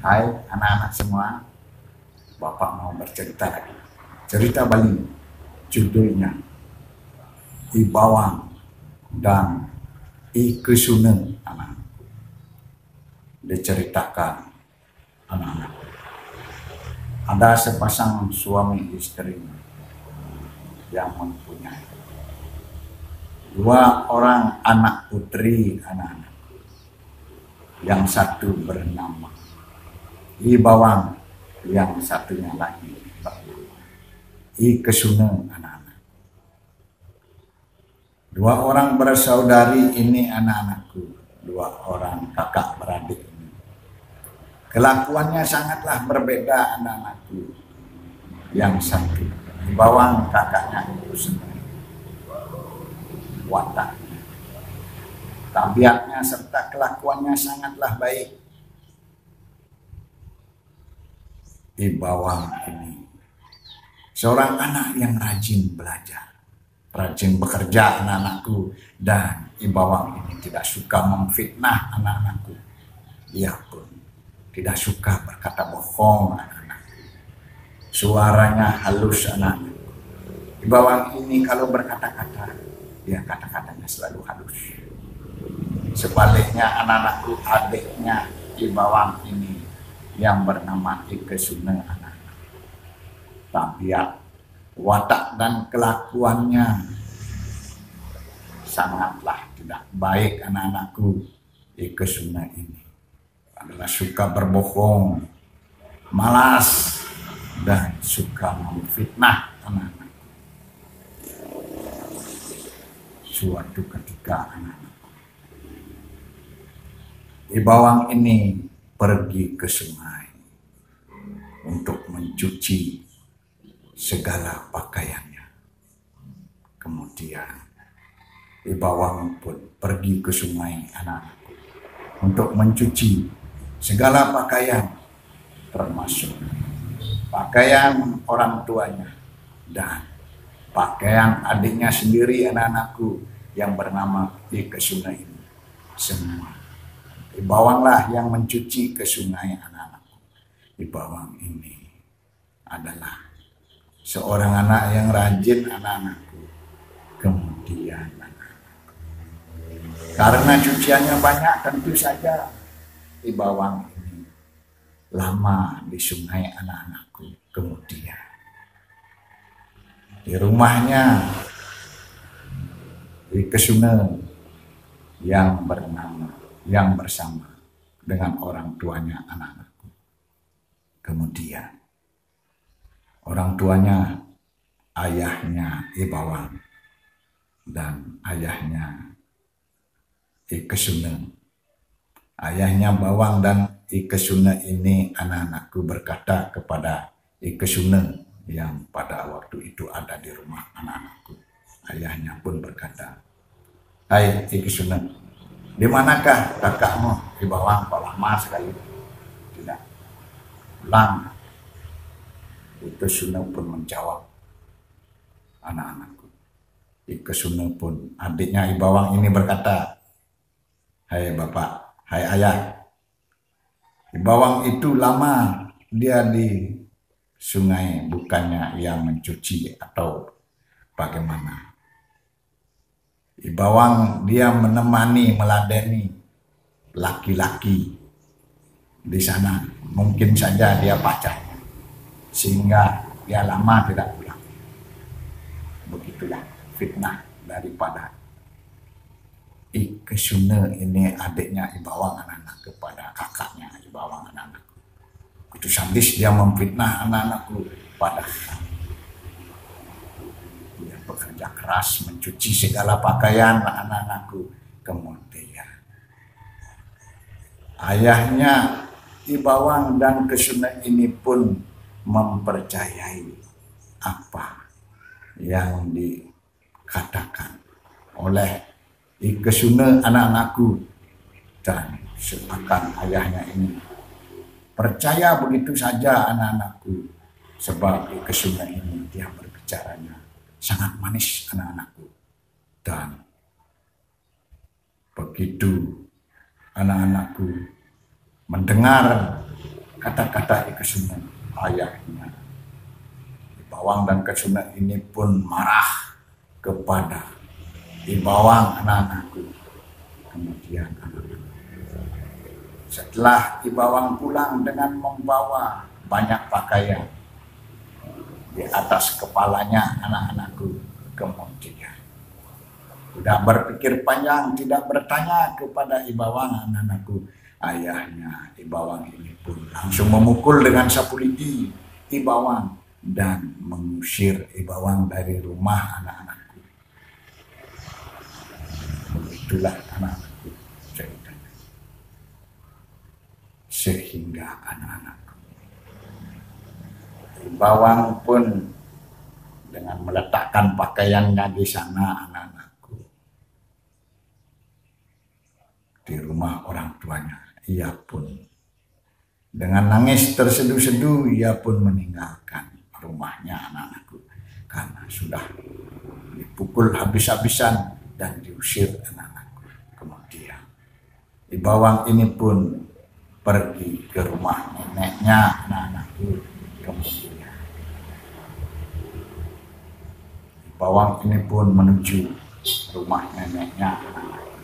Hai anak-anak semua, Bapak mau bercerita lagi. Cerita Bali, judulnya I Bawang dan I Kesuna. Anak diceritakan anak-anak. Ada sepasang suami istri yang mempunyai dua orang anak putri anak-anak. Yang satu bernama I Bawang, yang satunya lagi bernama I Kesuna anak-anak. Dua orang bersaudari ini anak-anakku, dua orang kakak beradik ini. Kelakuannya sangatlah berbeda anak-anakku. Yang satu I Bawang, kakaknya itu sendiri, wataknya, tabiatnya serta kelakuannya sangatlah baik. I Bawang ini seorang anak yang rajin belajar, rajin bekerja anak-anakku, dan I Bawang ini tidak suka memfitnah anak-anakku. Ia pun tidak suka berkata bohong anak-anakku. Suaranya halus anak-anakku. I Bawang ini kalau berkata-kata, dia kata-katanya selalu halus. Sebaliknya anak-anakku, adiknya I Bawang ini yang bernama I Kesuna anak-anak, tabiat, watak dan kelakuannya sangatlah tidak baik anak-anakku. I Kesuna ini adalah suka berbohong, malas, dan suka memfitnah anak-anak. Suatu ketika anak-anak, I Bawang ini pergi ke sungai untuk mencuci segala pakaiannya. Kemudian I Bawang pun pergi ke sungai anak-anakku untuk mencuci segala pakaian, termasuk pakaian orang tuanya dan pakaian adiknya sendiri anak-anakku yang bernama I Kesuna ini. Semua I Bawanglah yang mencuci ke sungai anak-anakku. I Bawang ini adalah seorang anak yang rajin anak-anakku. Kemudian karena cuciannya banyak, tentu saja I Bawang ini lama di sungai anak-anakku. Kemudian di rumahnya I Kesuna yang bersama dengan orang tuanya anak-anakku. Kemudian orang tuanya, ayahnya I Bawang dan ayahnya I Kesuna. Ayahnya Bawang dan I Kesuna ini anak-anakku berkata kepada I Kesuna yang pada waktu itu ada di rumah anak-anakku. Ayahnya pun berkata, "Hai I Kesuna, di manakah kakakmu I Bawang? Kok lama sekali tidak pulang?" I Kesuna pun menjawab anak-anakku. I Kesuna pun, adiknya I Bawang ini berkata, "Hai bapak, hai ayah, I Bawang itu lama dia di sungai, bukannya yang mencuci atau bagaimana. I Bawang dia menemani, meladeni laki-laki di sana. Mungkin saja dia pacarnya, sehingga dia lama tidak pulang." Begitulah fitnah daripada I Kesuna ini, adiknya I Bawang anak-anak, kepada kakaknya I Bawang anak-anak. Itu sadis dia memfitnah anak-anakku, padahal dia bekerja keras mencuci segala pakaian anak-anakku. Kemudian ayahnya I Bawang dan Kesuna ini pun mempercayai apa yang dikatakan oleh I Kesuna anak-anakku, dan seakan ayahnya ini percaya begitu saja anak-anakku, sebab I Kesuna ini dia berbicaranya sangat manis anak-anakku. Dan begitu anak-anakku mendengar kata-kata Ikesuna ayahnya. Ibawang dan Kesuna ini pun marah kepada Ibawang, anak-anakku. Kemudian setelah Ibawang pulang dengan membawa banyak pakaian di atas kepalanya anak-anakku, kemudian tidak berpikir panjang, tidak bertanya kepada Ibawang, anak-anakku, ayahnya Ibawang ini pun langsung memukul dengan sapu lidi Ibawang dan mengusir Ibawang dari rumah anak-anakku. Begitulah anak-anakku ceritanya. Sehingga anak-anakku, Ibawang pun dengan meletakkan pakaiannya di sana, anak-anakku, di rumah orang tuanya, ia pun dengan nangis terseduh-seduh, ia pun meninggalkan rumahnya, anak-anakku, karena sudah dipukul habis-habisan dan diusir, anak-anakku. Kemudian Ibawang ini pun pergi ke rumah neneknya, anak-anakku. Kemudian Ibawang ini pun menuju rumah neneknya, anak-anakku.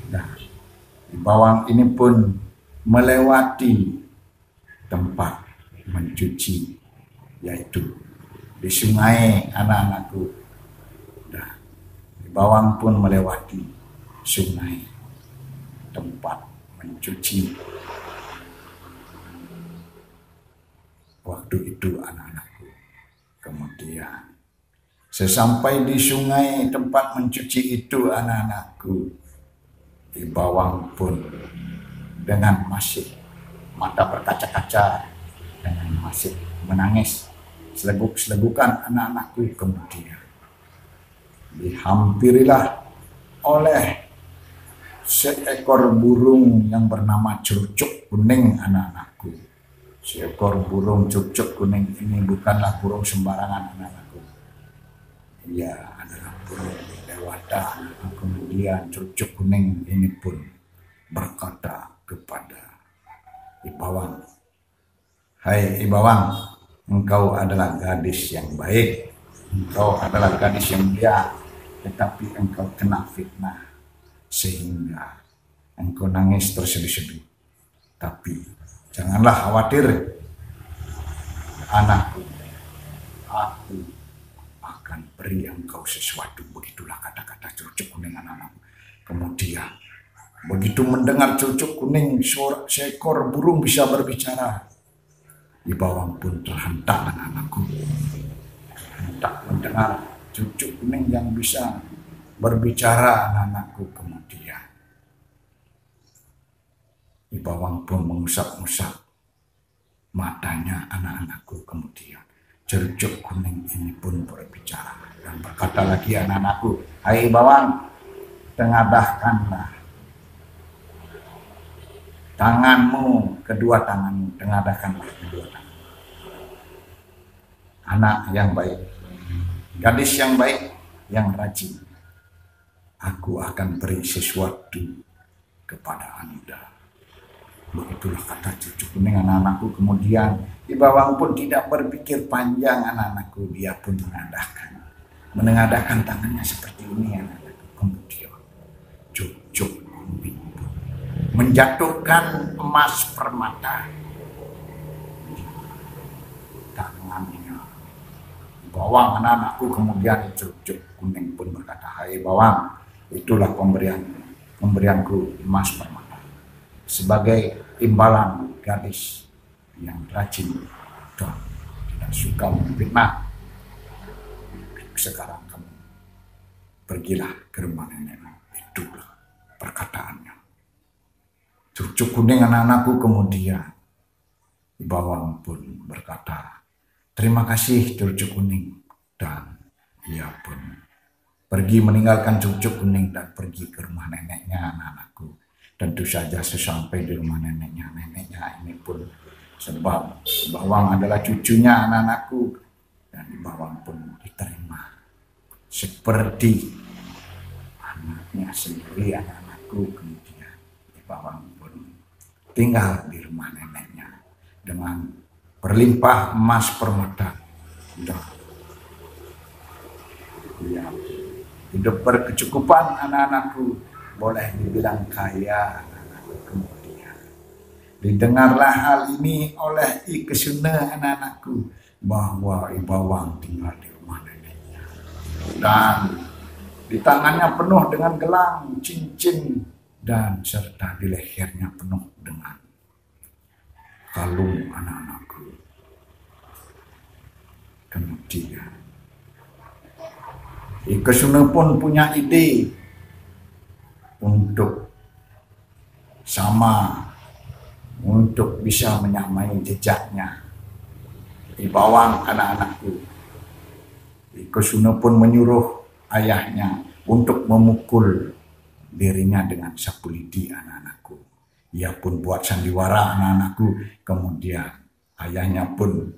Nah, Ibawang ini pun melewati tempat mencuci, yaitu di sungai, anak-anakku. Nah, Ibawang pun melewati sungai, tempat mencuci. Waktu itu, anak-anakku, kemudian sesampai di sungai tempat mencuci itu, anak-anakku, Ibawang pun dengan masih mata berkaca-kaca, dengan masih menangis seleguk-selegukan, anak-anakku, kemudian dihampirilah oleh seekor burung yang bernama cucuk kuning, anak-anakku. Seekor burung cucuk kuning ini bukanlah burung sembarangan, anak-anakku. Ia adalah burung dewata. Kemudian cucuk kuning ini pun berkata kepada Ibawang, "Hai Ibawang, engkau adalah gadis yang baik, engkau adalah gadis yang mulia, tetapi engkau kena fitnah sehingga engkau nangis terseduh-seduh. Tapi janganlah khawatir, anakku, aku akan beri engkau sesuatu." Begitulah kata-kata cucuk kuning, anak-anakku. Kemudian begitu mendengar cucuk kuning, seekor burung bisa berbicara, Ibawang pun terhentak, anak-anakku. Hentak mendengar cucuk kuning yang bisa berbicara, anak-anakku. Kemudian Ibawang pun mengusap-usap matanya, anak-anakku. Kemudian cucuk kuning ini pun berbicara dan berkata lagi, anak-anakku, "Hai Ibawang, tengadahkanlah tanganmu, kedua tanganmu, tengadahkanlah kedua tangan. Anak yang baik, gadis yang baik, yang rajin, aku akan beri sesuatu kepada Anda." Begitulah kata cucuk kuning, anak-anakku. Kemudian Ibawang pun tidak berpikir panjang, anak-anakku. Dia pun menengadahkan tangannya seperti ini, anak-anakku. Kemudian cucuk kuning menjatuhkan emas permata di tangannya Ibawang, anak-anakku. Kemudian cucuk kuning pun berkata, "Hai Ibawang, itulah pemberianku emas permata sebagai imbalan gadis yang rajin dan tidak suka memfitnah. Sekarang kamu pergilah ke rumah nenekmu." Itulah perkataannya. Cucuk kuning, anak-anakku. Kemudian Ibawang pun berkata, "Terima kasih cucuk kuning." Dan ia pun pergi meninggalkan cucuk kuning dan pergi ke rumah neneknya, anak-anakku. Tentu saja sesampai di rumah neneknya ini pun, sebab Ibawang adalah cucunya, anak-anakku, dan Ibawang pun diterima seperti anaknya sendiri, anak-anakku. Kemudian Ibawang pun tinggal di rumah neneknya dengan berlimpah emas permata. Ya, hidup berkecukupan anak-anakku, boleh dibilang kaya anak-anakku kemudian. Didengarlah hal ini oleh Ikesuna anak-anakku, bahwa Ibawang tinggal di rumah neneknya. Dan di tangannya penuh dengan gelang, cincin, dan serta di lehernya penuh dengan kalung anak-anakku. Kemudian Ikesuna pun punya ide untuk bisa menyamai jejaknya Ibawang anak-anakku. Ikesuna pun menyuruh ayahnya untuk memukul dirinya dengan sapu lidi anak-anakku. Ia pun buat sandiwara anak-anakku. Kemudian ayahnya pun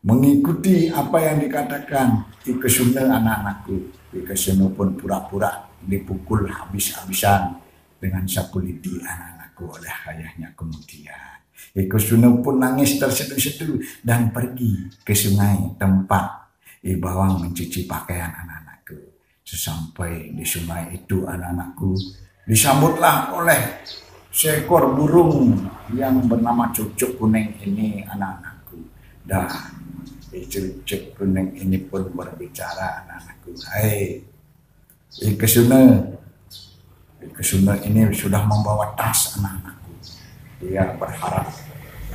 mengikuti apa yang dikatakan Ikesuna anak-anakku. Ikesuna pun pura-pura dipukul habis-habisan dengan sapu lidi anak-anakku oleh ayahnya kemudian. Ikesuna pun nangis terseduh-seduh dan pergi ke sungai tempat Ibawang mencuci pakaian anak-anakku. Sesampai di sungai itu anak-anakku disambutlah oleh seekor burung yang bernama cucuk kuning ini anak-anakku. Dan cucuk kuning ini pun berbicara anak-anakku, "Hai Ikesuna ini sudah membawa tas anak-anakku. Dia berharap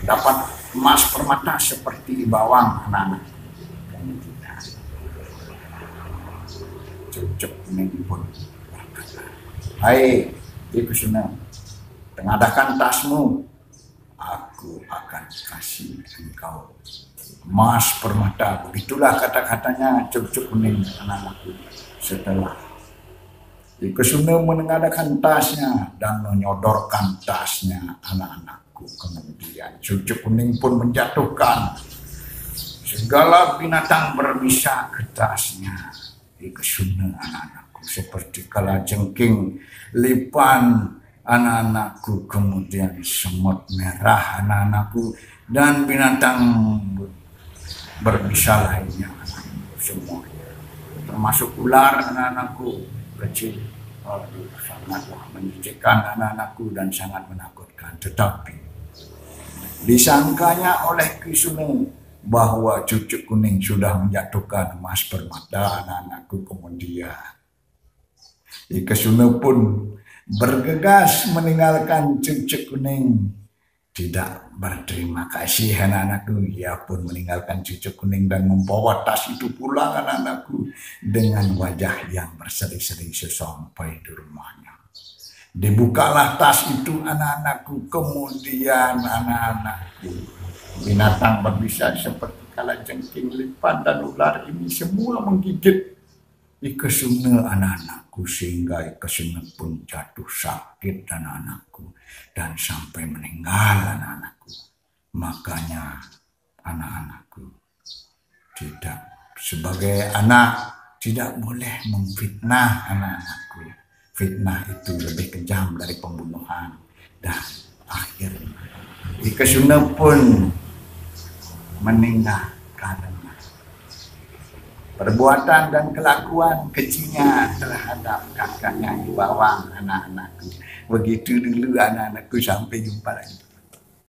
dapat emas permata seperti Ibawang anak-anakku." Kemudian cucuk kuning pun berkata, "Hai Ikesuna, tengadahkan tasmu, aku akan kasih engkau emas permata." Begitulah kata-katanya cucuk kuning anak-anakku. Setelah Ikesuna menengadahkan tasnya dan menyodorkan tasnya anak-anakku, kemudian cucuk kuning pun menjatuhkan segala binatang berbisa ke tasnya Ikesuna anak-anakku, seperti kalajengking, lipan anak-anakku, kemudian semut merah anak-anakku, dan binatang berbisa lainnya anak-anakku semuanya, termasuk ular anak-anakku kecil. Sangatlah menyejukkan anak-anakku dan sangat menakutkan. Tetapi disangkanya oleh Ikesuna bahwa cucuk kuning sudah menjatuhkan emas permata anak-anakku. Kemudian Ikesuna pun bergegas meninggalkan cucuk kuning. Tidak berterima kasih anak-anakku. Ia pun meninggalkan cucuk kuning dan membawa tas itu pulang anak-anakku dengan wajah yang berseri-seri sesampai di rumahnya. Dibukalah tas itu anak-anakku, kemudian anak-anakku, binatang berbisa seperti kalajengking, lipan, dan ular ini semua menggigit Ikesuna anak-anakku, sehingga Ikesuna pun jatuh sakit anak-anakku dan sampai meninggal anak-anakku. Makanya anak-anakku tidak, sebagai anak, tidak boleh memfitnah anak-anakku. Fitnah itu lebih kejam dari pembunuhan. Dan akhirnya Ikesuna pun meninggal karena perbuatan dan kelakuan kejinya terhadap kakaknya Ibawang anak-anakku. Begitu dulu anak-anakku, sampai jumpa lagi.